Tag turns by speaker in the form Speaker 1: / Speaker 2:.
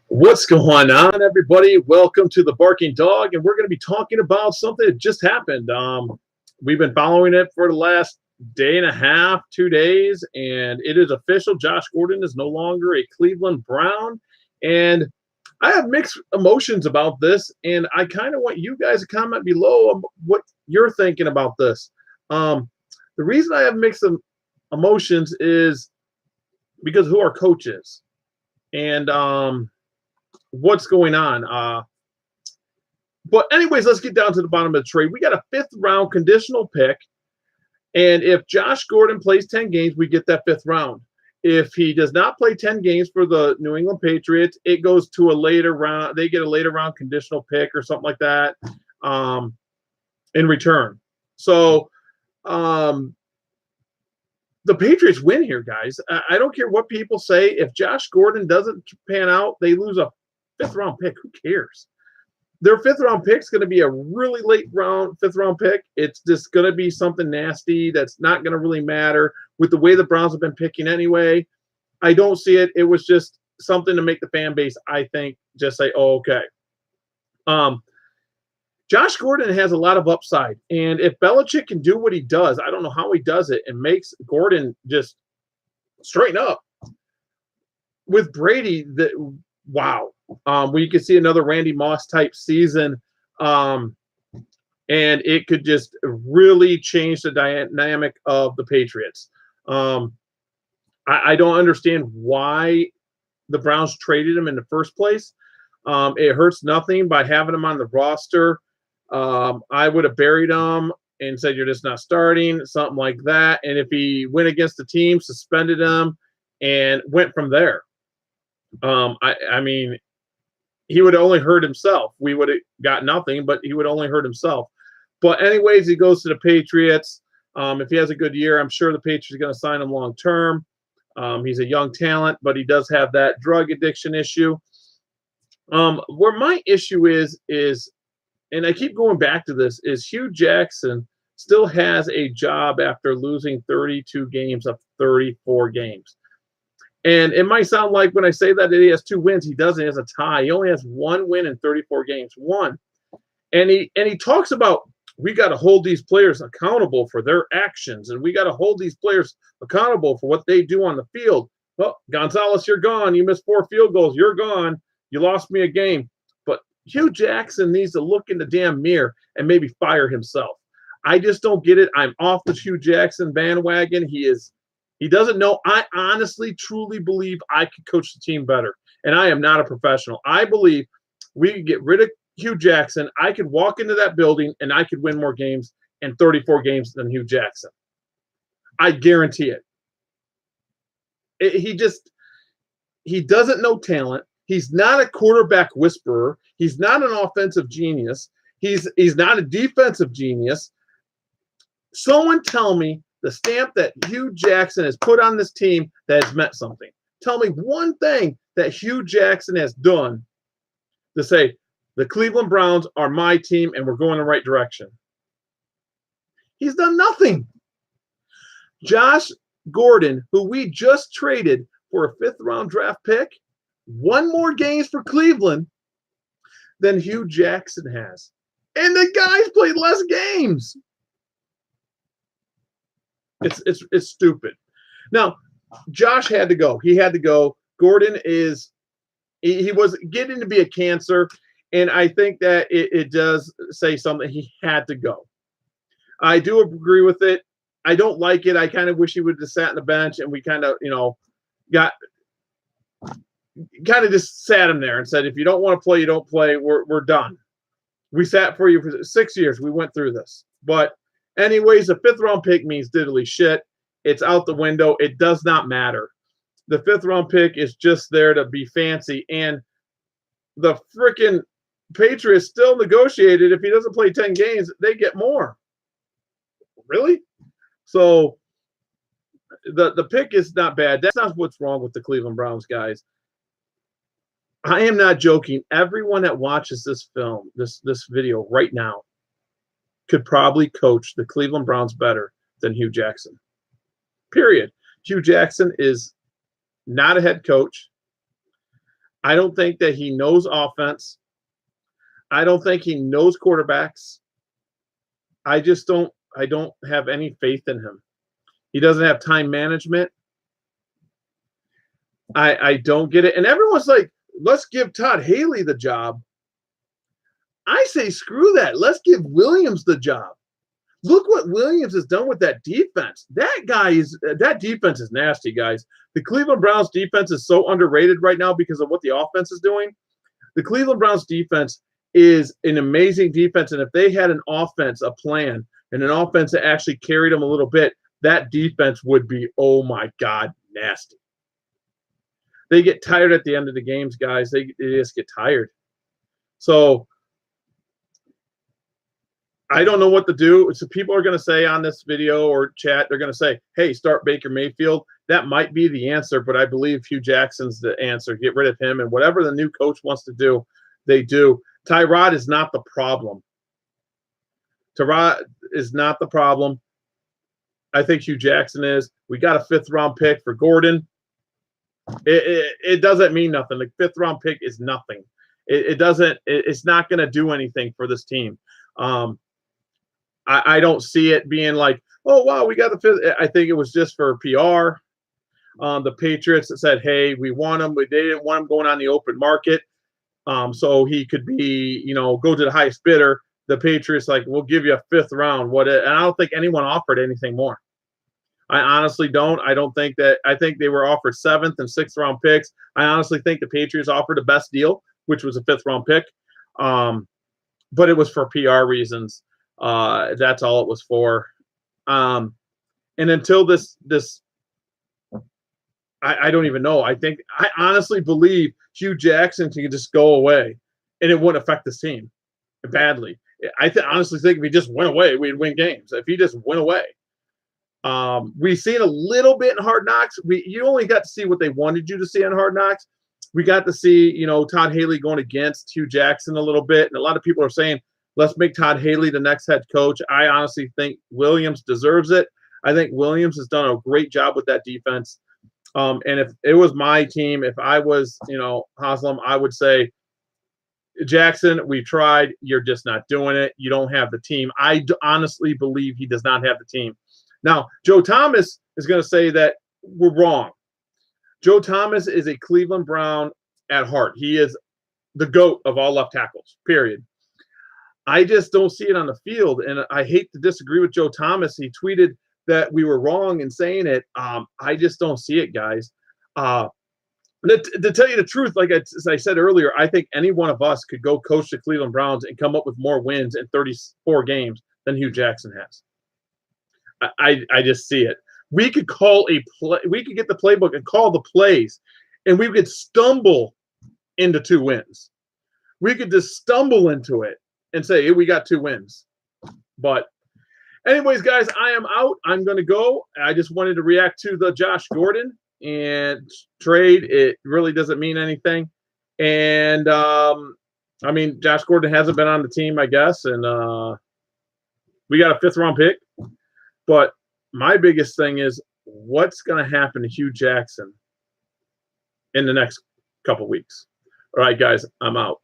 Speaker 1: What's going on, everybody? Welcome to the Barking Dog, and we're going to be talking about something that just happened. We've been following it for the last day and a half, 2 days, and it is official. Josh Gordon is no longer a Cleveland Brown, and I have mixed emotions about this, and I kind of want you guys to comment below on what you're thinking about this. The reason I have mixed emotions is because who our coach is, and what's going on. But anyways, let's get down to the bottom of the trade. We got a 5th round conditional pick, and if Josh Gordon plays 10 games, we get that 5th round. If he does not play 10 games for the New England Patriots, it goes to a later round. They get a later round conditional pick or something like that in return. So the Patriots win here, guys. I don't care what people say. If Josh Gordon doesn't pan out, they lose a 5th round pick. Who cares? Their 5th round pick is going to be a really late round 5th round pick. It's just going to be something nasty that's not going to really matter with the way the Browns have been picking anyway. I don't see it. It was just something to make the fan base, I think, just say, oh, okay. Josh Gordon has a lot of upside, and if Belichick can do what he does, I don't know how he does it, and makes Gordon just straighten up with Brady, wow. We could see another Randy Moss type season, and it could just really change the dynamic of the Patriots. I don't understand why the Browns traded him in the first place. It hurts nothing by having him on the roster. I would have buried him and said, you're just not starting, something like that. And if he went against the team, suspended him and went from there. I mean, he would have only hurt himself. We would have got nothing, but he would only hurt himself. But anyways, he goes to the Patriots. If he has a good year, I'm sure the Patriots are going to sign him long term. He's a young talent, but he does have that drug addiction issue. Where my issue is, and I keep going back to this, is Hugh Jackson still has a job after losing 32 games of 34 games. And it might sound like when I say that he has 2 wins, he doesn't. He has a tie. He only has 1 win in 34 games. 1. And he talks about, we got to hold these players accountable for their actions, and we got to hold these players accountable for what they do on the field. Well, Gonzalez, you're gone. You missed 4 field goals. You're gone. You lost me a game. But Hugh Jackson needs to look in the damn mirror and maybe fire himself. I just don't get it. I'm off the Hugh Jackson bandwagon. He doesn't know. I honestly, truly believe I could coach the team better, and I am not a professional. I believe we could get rid of Hugh Jackson. I could walk into that building, and I could win more games in 34 games than Hugh Jackson. I guarantee it. He doesn't know talent. He's not a quarterback whisperer. He's not an offensive genius. He's not a defensive genius. Someone tell me the stamp that Hugh Jackson has put on this team that has meant something. Tell me one thing that Hugh Jackson has done to say, the Cleveland Browns are my team and we're going the right direction. He's done nothing. Josh Gordon, who we just traded for a 5th round draft pick, won more games for Cleveland than Hugh Jackson has. And the guy's played less games. It's stupid. Now, Josh had to go. He had to go. Gordon he was getting to be a cancer, and I think that it does say something. He had to go. I do agree with it. I don't like it. I kind of wish he would have sat on the bench, and we kind of, just sat him there and said, if you don't want to play, you don't play. We're done. We sat for you for 6 years. We went through this. But anyways, the 5th round pick means diddly shit. It's out the window. It does not matter. The 5th round pick is just there to be fancy. And the freaking Patriots still negotiated. If he doesn't play 10 games, they get more. Really? So the pick is not bad. That's not what's wrong with the Cleveland Browns, guys. I am not joking. Everyone that watches this film, this video right now, could probably coach the Cleveland Browns better than Hugh Jackson. Period. Hugh Jackson is not a head coach. I don't think that he knows offense. I don't think he knows quarterbacks. I don't have any faith in him. He doesn't have time management. I don't get it. And everyone's like, let's give Todd Haley the job. I say, screw that. Let's give Williams the job. Look what Williams has done with that defense. That defense is nasty, guys. The Cleveland Browns defense is so underrated right now because of what the offense is doing. The Cleveland Browns defense is an amazing defense. And if they had an offense, a plan, and an offense that actually carried them a little bit, that defense would be, oh my God, nasty. They get tired at the end of the games, guys. They just get tired. So I don't know what to do. So people are going to say on this video or chat, they're going to say, hey, start Baker Mayfield. That might be the answer, but I believe Hugh Jackson's the answer. Get rid of him, and whatever the new coach wants to do, they do. Tyrod is not the problem. Tyrod is not the problem. I think Hugh Jackson is. We got a 5th-round pick for Gordon. It doesn't mean nothing. The 5th-round pick is nothing. It's not going to do anything for this team. I don't see it being like, oh, wow, we got the 5th. I think it was just for PR. The Patriots said, hey, we want him. But they didn't want him going on the open market. So he could be, go to the highest bidder. The Patriots like, we'll give you a 5th round. And I don't think anyone offered anything more. I honestly don't. I think they were offered 7th and 6th round picks. I honestly think the Patriots offered the best deal, which was a 5th round pick. But it was for PR reasons. That's all it was for. And until this, I don't even know. I honestly believe Hugh Jackson can just go away and it wouldn't affect this team badly. I honestly think if he just went away, we'd win games. If he just went away. We've seen a little bit in Hard Knocks. You only got to see what they wanted you to see on Hard Knocks. We got to see, Todd Haley going against Hugh Jackson a little bit. And a lot of people are saying, let's make Todd Haley the next head coach. I honestly think Williams deserves it. I think Williams has done a great job with that defense. And if it was my team, if I was, Haslam, I would say, Jackson, we tried. You're just not doing it. You don't have the team. I honestly believe he does not have the team. Now, Joe Thomas is going to say that we're wrong. Joe Thomas is a Cleveland Brown at heart. He is the GOAT of all left tackles, period. I just don't see it on the field, and I hate to disagree with Joe Thomas. He tweeted that we were wrong in saying it. I just don't see it, guys. To tell you the truth, as I said earlier, I think any one of us could go coach the Cleveland Browns and come up with more wins in 34 games than Hugh Jackson has. I just see it. We could call a play. We could get the playbook and call the plays, and we could stumble into 2 wins. We could just stumble into it and say, hey, we got 2 wins. But anyways, guys, I am out. I'm going to go. I just wanted to react to the Josh Gordon and trade. It really doesn't mean anything. And, Josh Gordon hasn't been on the team, I guess. And we got a 5th-round pick. But my biggest thing is what's going to happen to Hugh Jackson in the next couple weeks. All right, guys, I'm out.